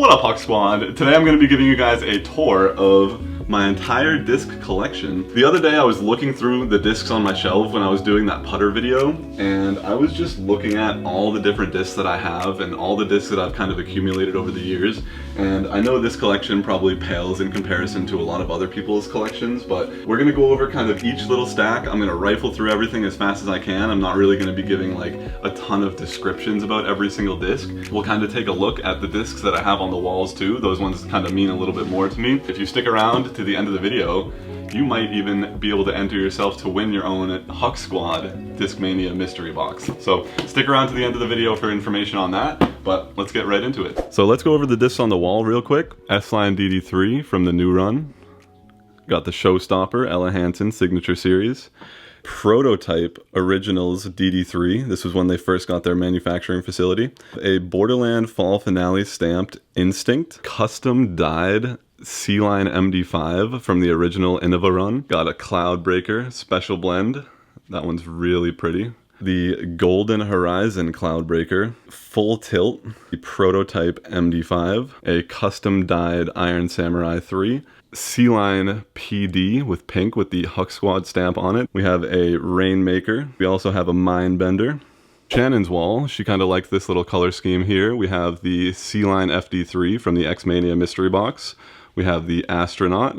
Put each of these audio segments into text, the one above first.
What up, Huck Squad? Today I'm going to be giving you guys a tour of my entire disc collection. The other day I was looking through the discs on my shelf when I was doing that putter video, and I was just looking at all the different discs that I have and all the discs that I've kind of accumulated over the years. And I know this collection probably pales in comparison to a lot of other people's collections, but we're going to go over kind of each little stack. I'm going to rifle through everything as fast as I can. I'm not really going to be giving like a ton of descriptions about every single disc. We'll kind of take a look at the discs that I have on the walls too. Those ones kind of mean a little bit more to me. If you stick around to the end of the video, you might even be able to enter yourself to win your own Huck Squad Discmania mystery box. So stick around to the end of the video for information on that, but let's get right into it. So let's go over the discs on the wall real quick. S-Line DD3 from the new run. Got the Showstopper Ella Hansen Signature Series. Prototype Originals DD3. This was when they first got their manufacturing facility. A Borderland Fall Finale stamped Instinct. Custom dyed C-Line MD5 from the original Innova run. Got a Cloudbreaker Special Blend. That one's really pretty. The Golden Horizon Cloudbreaker Full Tilt. The Prototype MD5. A custom dyed Iron Samurai 3. C-Line PD with pink with the Huck Squad stamp on it. We have a Rainmaker. We also have a Mindbender. Shannon's wall, she kind of liked this little color scheme here. We have the C-Line FD3 from the X-Mania mystery box. We have the Astronaut.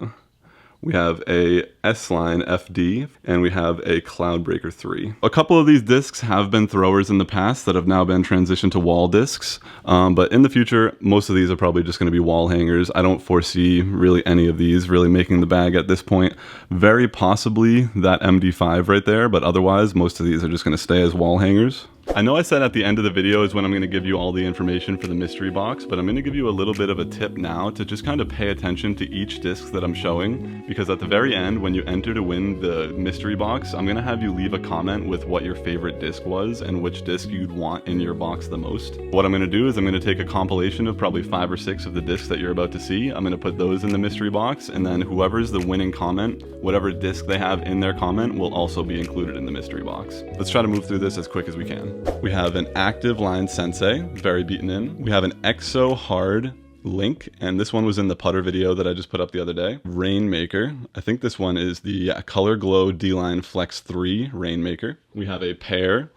We have a S-Line FD, and we have a Cloudbreaker 3. A couple of these discs have been throwers in the past that have now been transitioned to wall discs, but in the future, most of these are probably just going to be wall hangers. I don't foresee really any of these really making the bag at this point. Very possibly that MD5 right there, but otherwise, most of these are just going to stay as wall hangers. I know I said at the end of the video is when I'm going to give you all the information for the mystery box, but I'm going to give you a little bit of a tip now to just kind of pay attention to each disc that I'm showing, because at the very end, when you enter to win the mystery box, I'm going to have you leave a comment with what your favorite disc was and which disc you'd want in your box the most. What I'm going to do is I'm going to take a compilation of probably 5 or 6 of the discs that you're about to see. I'm going to put those in the mystery box, and then whoever's the winning comment, whatever disc they have in their comment will also be included in the mystery box. Let's try to move through this as quick as we can. We have an Active Line Sensei, very beaten in. We have an Exo Hard Link, and this one was in the putter video that I just put up the other day. Rainmaker, I think this one is the Color Glow D-Line Flex 3 Rainmaker. We have a pair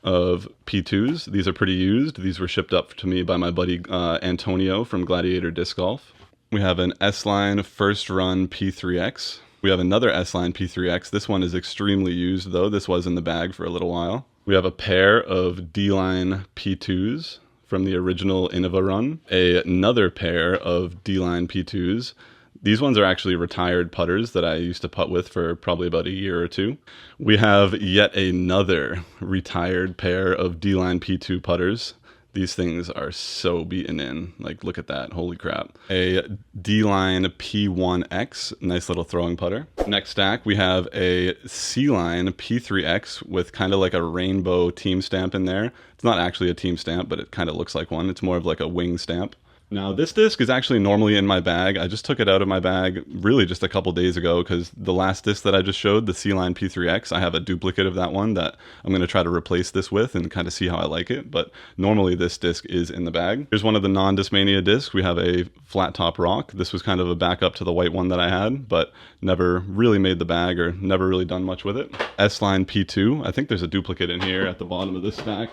of P2s. These are pretty used. These were shipped up to me by my buddy Antonio from Gladiator Disc Golf. We have an S-Line First Run P3X. We have another S-Line P3X. This one is extremely used though. This was in the bag for a little while. We have a pair of D-Line P2s from the original Innova run. Another pair of D-Line P2s. These ones are actually retired putters that I used to putt with for probably about a year or two. We have yet another retired pair of D-Line P2 putters. These things are so beaten in. Like, look at that. Holy crap. A D-Line P1X. Nice little throwing putter. Next stack, we have a C-Line P3X with kind of like a rainbow team stamp in there. It's not actually a team stamp, but it kind of looks like one. It's more of like a wing stamp. Now, this disc is actually normally in my bag. I just took it out of my bag really just a couple days ago because the last disc that I just showed, the C-Line P3X, I have a duplicate of that one that I'm going to try to replace this with and kind of see how I like it. But normally this disc is in the bag. Here's one of the non-Discmania discs. We have a flat top rock. This was kind of a backup to the white one that I had, but never really made the bag or never really done much with it. S-Line P2. I think there's a duplicate in here at the bottom of this stack.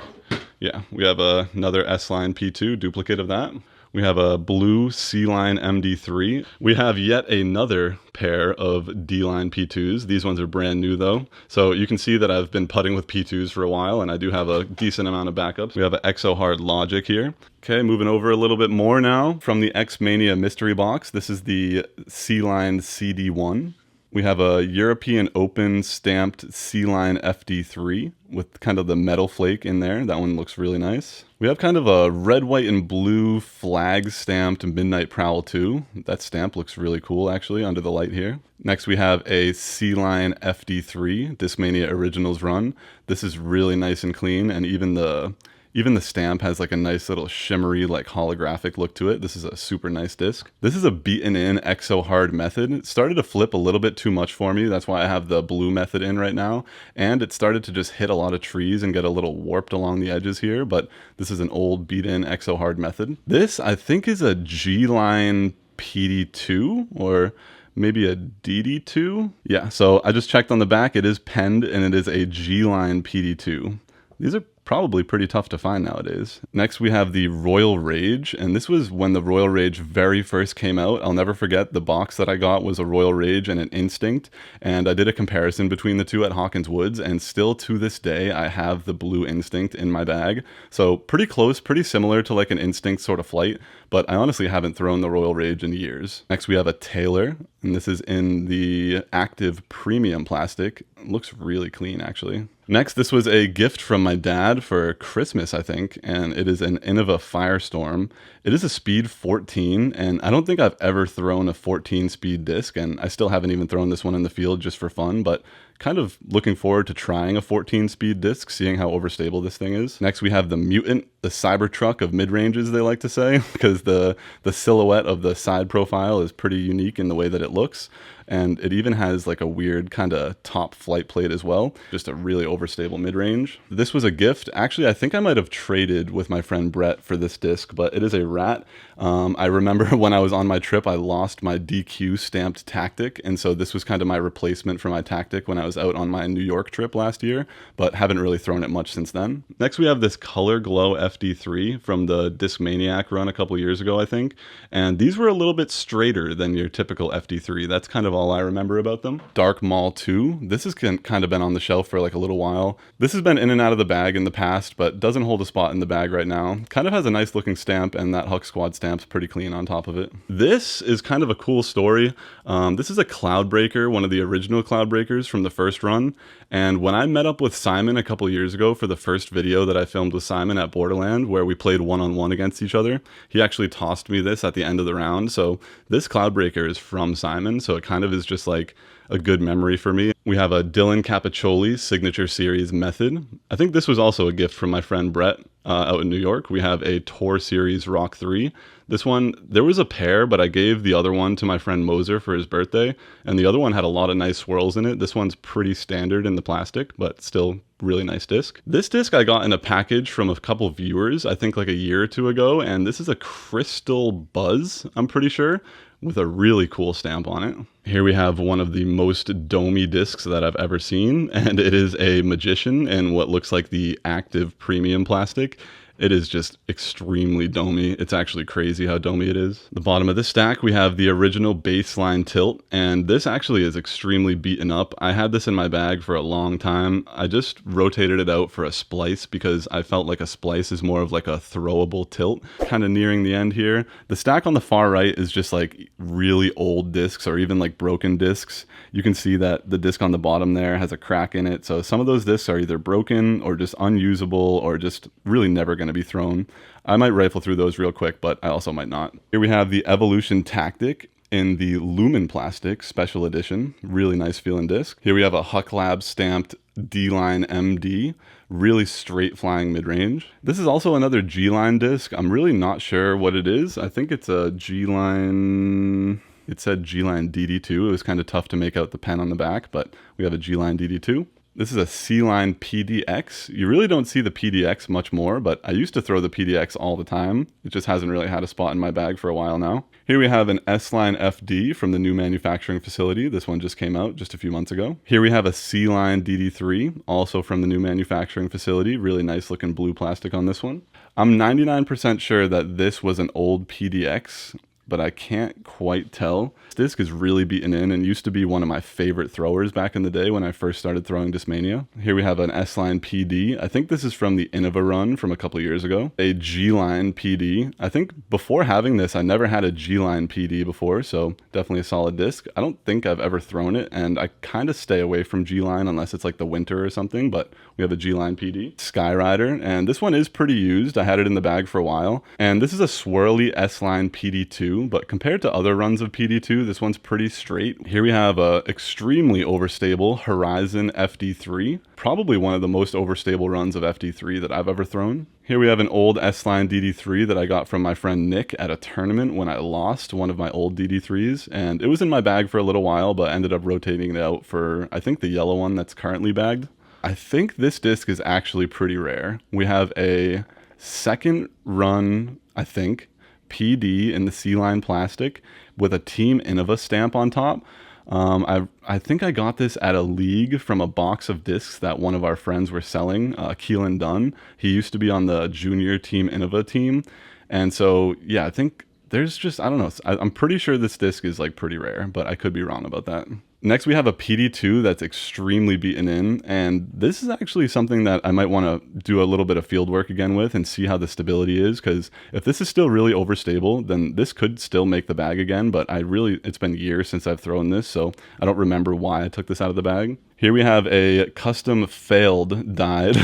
Yeah, we have another S-Line P2 duplicate of that. We have a blue C-Line MD3. We have yet another pair of D-Line P2s. These ones are brand new though. So you can see that I've been putting with P2s for a while and I do have a decent amount of backups. We have an Exo Hard Logic here. Okay, moving over a little bit more now from the X-Mania mystery box. This is the C-Line CD1. We have a European Open stamped C-Line FD3 with kind of the metal flake in there. That one looks really nice. We have kind of a red, white, and blue flag stamped Midnight Prowl 2. That stamp looks really cool actually under the light here. Next we have a C-Line FD3 Discmania Originals run. This is really nice and clean, and even the Even the stamp has like a nice little shimmery, like holographic look to it. This is a super nice disc. This is a beaten in exo hard method. It started to flip a little bit too much for me. That's why I have the blue method in right now. And it started to just hit a lot of trees and get a little warped along the edges here, but this is an old beat in exo hard method. This I think is a G-line PD2 or maybe a DD2. Yeah, so I just checked on the back. It is penned and it is a G-line PD2. These are probably pretty tough to find nowadays. Next we have the Royal Rage, and this was when the Royal Rage very first came out. I'll never forget the box that I got was a Royal Rage and an Instinct, and I did a comparison between the two at Hawkins Woods, and still to this day I have the blue Instinct in my bag. So pretty close, pretty similar to like an Instinct sort of flight, but I honestly haven't thrown the Royal Rage in years. Next we have a Taylor, and this is in the active premium plastic. It looks really clean actually. Next, this was a gift from my dad for Christmas, I think, and it is an Innova Firestorm. It is a speed 14, and I don't think I've ever thrown a 14 speed disc, and I still haven't even thrown this one in the field just for fun, but kind of looking forward to trying a 14 speed disc, seeing how overstable this thing is. Next, we have the Mutant, the Cybertruck of mid-ranges, they like to say, because the silhouette of the side profile is pretty unique in the way that it looks. And it even has like a weird kind of top flight plate as well. Just a really overstable mid-range. This was a gift. Actually, I think I might have traded with my friend Brett for this disc, but it is a Rat. I remember when I was on my trip, I lost my DQ stamped Tactic. And so this was kind of my replacement for my Tactic when I was out on my New York trip last year, but haven't really thrown it much since then. Next, we have this Color Glow FD3 from the Discmania run a couple years ago, I think. And these were a little bit straighter than your typical FD3. That's kind of all I remember about them. Dark Maul 2. This has kind of been on the shelf for like a little while. This has been in and out of the bag in the past, but doesn't hold a spot in the bag right now. Kind of has a nice looking stamp, and that Huck Squad stamp's pretty clean on top of it. This is kind of a cool story. This is a Cloudbreaker, one of the original Cloudbreakers from the first run. And when I met up with Simon a couple years ago for the first video that I filmed with Simon at Borderland, where we played one-on-one against each other, he actually tossed me this at the end of the round. So this Cloudbreaker is from Simon, so it kind of is just like a good memory for me. We have a Dylan Capiccioli's Signature Series Method. I think this was also a gift from my friend Brett out in New York. We have a Tour Series Rock 3. This one, there was a pair, but I gave the other one to my friend Moser for his birthday, and the other one had a lot of nice swirls in it. This one's pretty standard in the plastic, but still really nice disc. This disc I got in a package from a couple viewers, I think like a year or two ago, and this is a Crystal Buzz, I'm pretty sure, with a really cool stamp on it. Here we have one of the most domey discs that I've ever seen, and it is a Magician in what looks like the active premium plastic. It is just extremely domey. It's actually crazy how domey it is. The bottom of this stack, we have the original baseline tilt, and this actually is extremely beaten up. I had this in my bag for a long time. I just rotated it out for a splice because I felt like a splice is more of like a throwable tilt. Kind of nearing the end here. The stack on the far right is just like really old discs or even like broken discs. You can see that the disc on the bottom there has a crack in it. So some of those discs are either broken or just unusable or just really never going to be thrown. I might rifle through those real quick, but I also might not. Here we have the Evolution Tactic in the Lumen Plastic Special Edition. Really nice feeling disc. Here we have a Huck Labs stamped D-Line MD. Really straight flying mid-range. This is also another G-Line disc. I'm really not sure what it is. I think it's a G-Line... It said G-Line DD2. It was kind of tough to make out the pen on the back, but we have a G-Line DD2. This is a C-Line PDX. You really don't see the PDX much more, but I used to throw the PDX all the time. It just hasn't really had a spot in my bag for a while now. Here we have an S-Line FD from the new manufacturing facility. This one just came out just a few months ago. Here we have a C-Line DD3, also from the new manufacturing facility. Really nice looking blue plastic on this one. I'm 99% sure that this was an old PDX, but I can't quite tell. This disc is really beaten in and used to be one of my favorite throwers back in the day when I first started throwing Discmania. Here we have an S-Line PD. I think this is from the Innova run from a couple years ago. A G-Line PD. I think before having this, I never had a G-Line PD before, so definitely a solid disc. I don't think I've ever thrown it, and I kind of stay away from G-Line unless it's like the winter or something, but we have a G-Line PD. Skyrider, and this one is pretty used. I had it in the bag for a while, and this is a swirly S-Line PD2. PD2, but compared to other runs of PD2, this one's pretty straight. Here we have a extremely overstable Horizon FD3, probably one of the most overstable runs of FD3 that I've ever thrown. Here we have an old S-Line DD3 that I got from my friend Nick at a tournament when I lost one of my old DD3s, and it was in my bag for a little while, but ended up rotating it out for, I think, the yellow one that's currently bagged. I think this disc is actually pretty rare. We have a second run, I think, PD in the C-Line plastic with a Team Innova stamp on top. I think I got this at a league from a box of discs that one of our friends were selling, Keelan Dunn. He used to be on the junior Team Innova team. And so, yeah, I think there's just, I don't know, I'm pretty sure this disc is like pretty rare, but I could be wrong about that. Next, we have a PD2 that's extremely beaten in, and this is actually something that I might want to do a little bit of field work again with and see how the stability is, because if this is still really overstable, then this could still make the bag again, but it's been years since I've thrown this, so I don't remember why I took this out of the bag. Here we have a custom failed dyed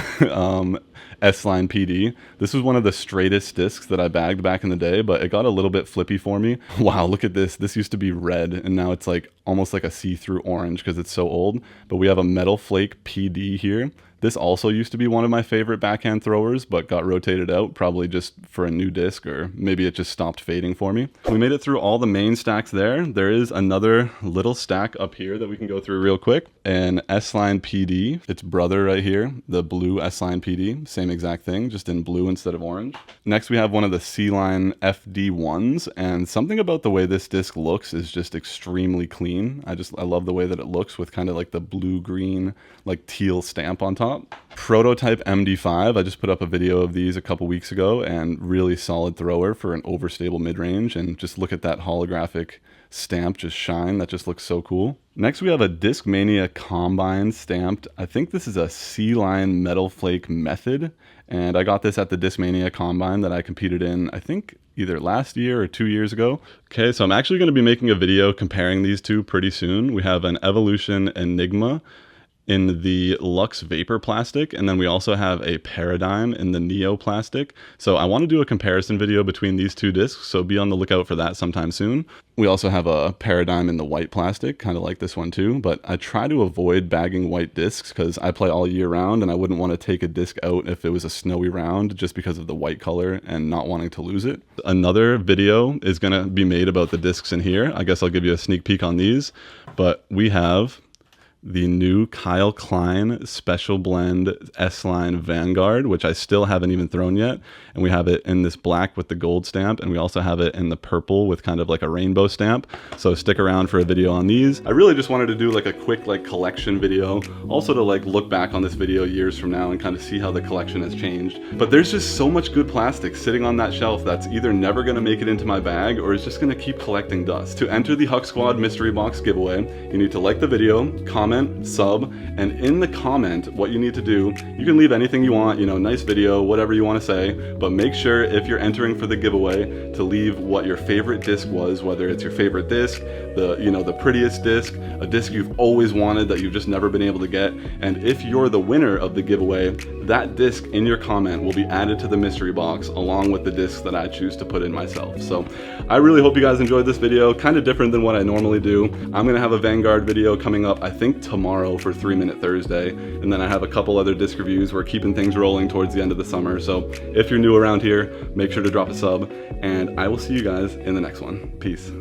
S-Line PD. This was one of the straightest discs that I bagged back in the day, but it got a little bit flippy for me. Wow, look at this. This used to be red, and now it's like almost like a see-through orange because it's so old. But we have a Metal Flake PD here. This also used to be one of my favorite backhand throwers, but got rotated out, probably just for a new disc, or maybe it just stopped fading for me. We made it through all the main stacks there. There is another little stack up here that we can go through real quick. An S-Line PD, its brother right here, the blue S-Line PD, same exact thing, just in blue instead of orange. Next we have one of the C-Line FD1s, and something about the way this disc looks is just extremely clean. I love the way that it looks with kind of like the blue-green, like teal stamp on top. Prototype MD5, I just put up a video of these a couple weeks ago, and really solid thrower for an overstable mid-range, and just look at that holographic stamp just shine. That just looks so cool. Next we have a Discmania Combine stamped. I think this is a C-Line Metal Flake Method, and I got this at the Discmania Combine that I competed in, I think either last year or 2 years ago. Okay, so I'm actually going to be making a video comparing these two pretty soon. We have an Evolution Enigma in the Lux Vapor plastic, and then we also have a Paradigm in the Neo plastic. So I want to do a comparison video between these two discs, so be on the lookout for that sometime soon. We also have a Paradigm in the white plastic, kind of like this one too, but I try to avoid bagging white discs because I play all year round and I wouldn't want to take a disc out if it was a snowy round just because of the white color and not wanting to lose it. Another video is going to be made about the discs in here. I guess I'll give you a sneak peek on these, but we have the new Kyle Klein Special Blend S-Line Vanguard, which I still haven't even thrown yet. And we have it in this black with the gold stamp, and we also have it in the purple with kind of like a rainbow stamp. So stick around for a video on these. I really just wanted to do like a quick like collection video, also to like look back on this video years from now and kind of see how the collection has changed. But there's just so much good plastic sitting on that shelf that's either never gonna make it into my bag or is just gonna keep collecting dust. To enter the Huck Squad mystery box giveaway, you need to like the video, comment, sub, and in the comment, what you need to do, you can leave anything you want, you know, nice video, whatever you want to say, but make sure if you're entering for the giveaway to leave what your favorite disc was, whether it's your favorite disc, the prettiest disc, a disc you've always wanted that you've just never been able to get, and if you're the winner of the giveaway, that disc in your comment will be added to the mystery box along with the discs that I choose to put in myself. So I really hope you guys enjoyed this video, kind of different than what I normally do. I'm gonna have a Vanguard video coming up, I think tomorrow for 3 Minute Thursday, and then I have a couple other disc reviews. We're keeping things rolling towards the end of the summer, so if you're new around here, make sure to drop a sub, and I will see you guys in the next one. Peace.